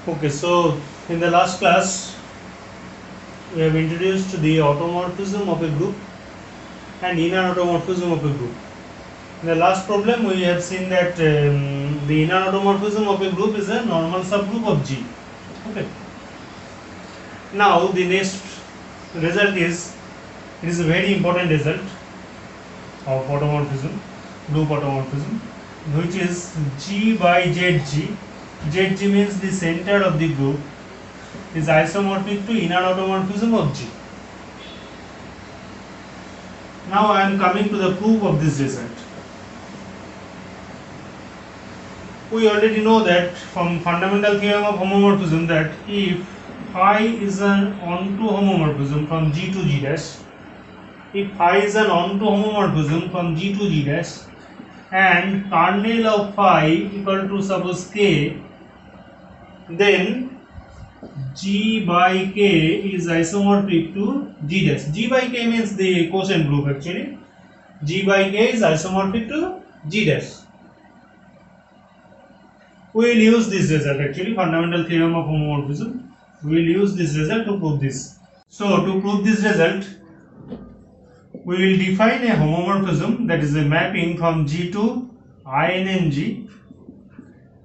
Okay, so in the last class we have introduced the automorphism of a group and inner automorphism of a group. In the last problem we have seen that the inner automorphism of a group is a normal subgroup of G. Okay. Now the next result is, it is a very important result of automorphism, group automorphism, which is G by ZG. ZG means the center of the group is isomorphic to inner automorphism of G. Now I am coming to the proof of this result. We already know that from fundamental theorem of homomorphism that if phi is an onto homomorphism from G to G dash, if phi is an onto homomorphism from G to G dash and kernel of phi equal to suppose K, then G by K is isomorphic to G dash. G by K means the quotient group actually. G by K is isomorphic to G dash. We will use this result actually, fundamental theorem of homomorphism. We will use this result to prove this. So to prove this result, we will define a homomorphism, that is a mapping from G to INNG,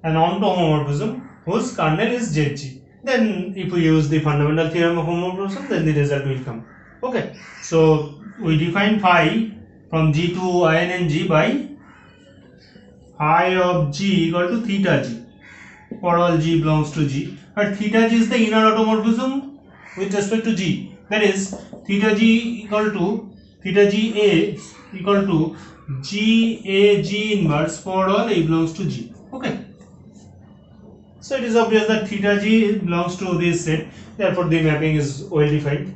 an onto homomorphism whose kernel is ZG. Then if we use the fundamental theorem of homomorphism, then the result will come. Okay, so we define phi from G to INNG by phi of G equal to theta G for all G belongs to G, but theta G is the inner automorphism with respect to G, that is theta G equal to theta G A equal to G A G inverse for all A belongs to G. Okay, so it is obvious that theta G belongs to this set, therefore the mapping is well defined.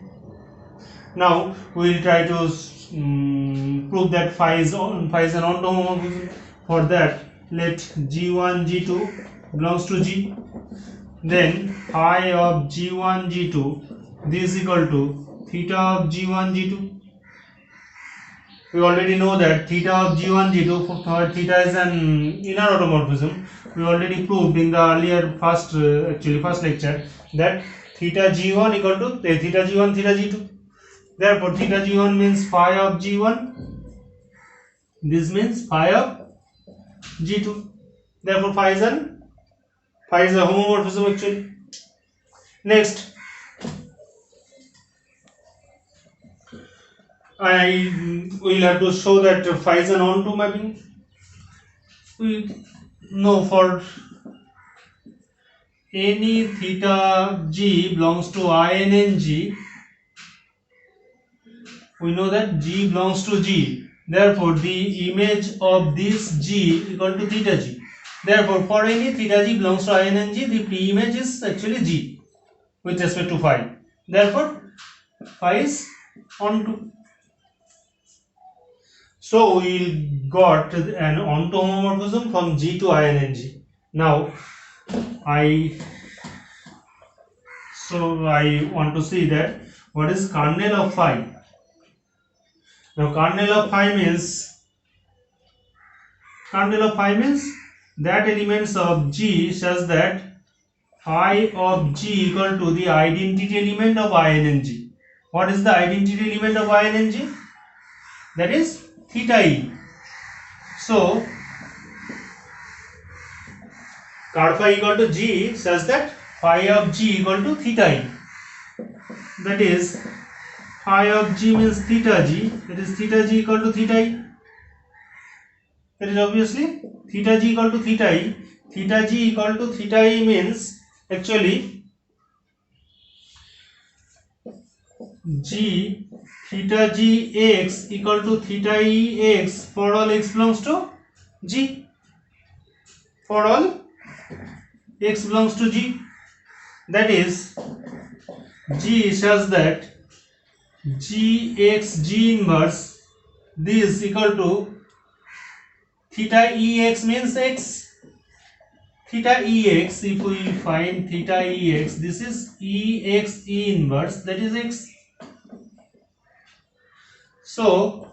Now we will try to prove that phi is an onto homomorphism. For that, let G1 G2 belongs to G, then phi of G1 G2 this is equal to theta of G1 G2. We already know that theta of G1 G2, for theta is an inner automorphism. We already proved in the earlier first lecture that theta G1 equal to theta G1 theta G2. Therefore theta G1 means phi of G1, this means phi of G2. Therefore phi is a homomorphism actually. Next, I will have to show that phi is an onto mapping. We know for any theta G belongs to INNG, we know that G belongs to G. Therefore the image of this G equal to theta G. Therefore for any theta G belongs to INNG, the pre-image is actually G with respect to phi. Therefore phi is onto. So we got an onto homomorphism from G to INNG. Now I want to see that what is kernel of phi. Now kernel of phi means that elements of G such that phi of G equal to the identity element of INNG. What is the identity element of INNG? That is theta E. So car phi equal to G such that phi of G equal to theta E. That is phi of G means theta G, that is theta G equal to theta E. That is obviously theta G equal to theta E. Theta G equal to theta E means actually G theta G x equal to theta E x for all x belongs to G. For all x belongs to G. That is G such that G x G inverse this equal to theta E x means x. Theta E x, if we find theta E x, this is E x E inverse, that is x. So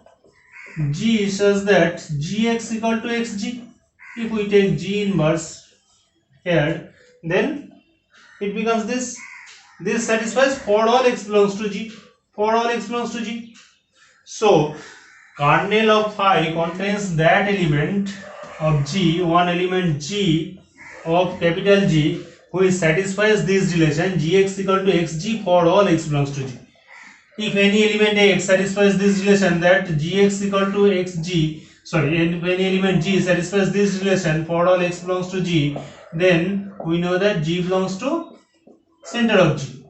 G such that Gx equal to xg. If we take G inverse here, then it becomes this. This satisfies for all x belongs to G. For all x belongs to G. So kernel of phi contains that element of G, one element G of capital G, which satisfies this relation Gx equal to xg for all x belongs to G. If any element x satisfies this relation, that Gx equal to xg, if any element G satisfies this relation for all x belongs to G, then we know that G belongs to center of G.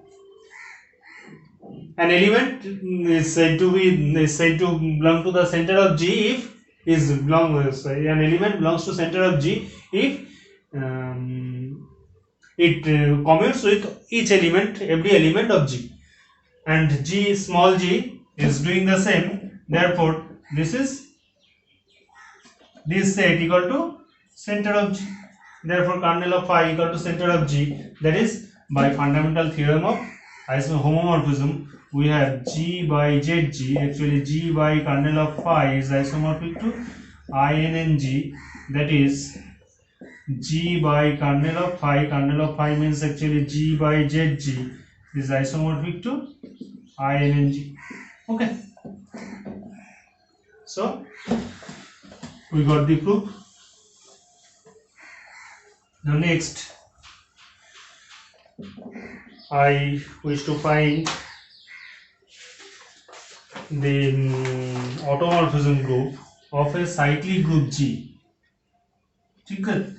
An element is said to belong to the center of G if an element belongs to center of G if it commutes with every element of G, and G small g is doing the same. Therefore, this set equal to center of G. Therefore, kernel of phi equal to center of G. That is, by fundamental theorem of homomorphism, we have G by ZG. Actually, G by kernel of phi is isomorphic to INNG. That is, G by kernel of phi. Kernel of phi means actually G by ZG is isomorphic to INNG. Okay. So we got the proof. Now next, I wish to find the automorphism group of a cyclic group G. Okay.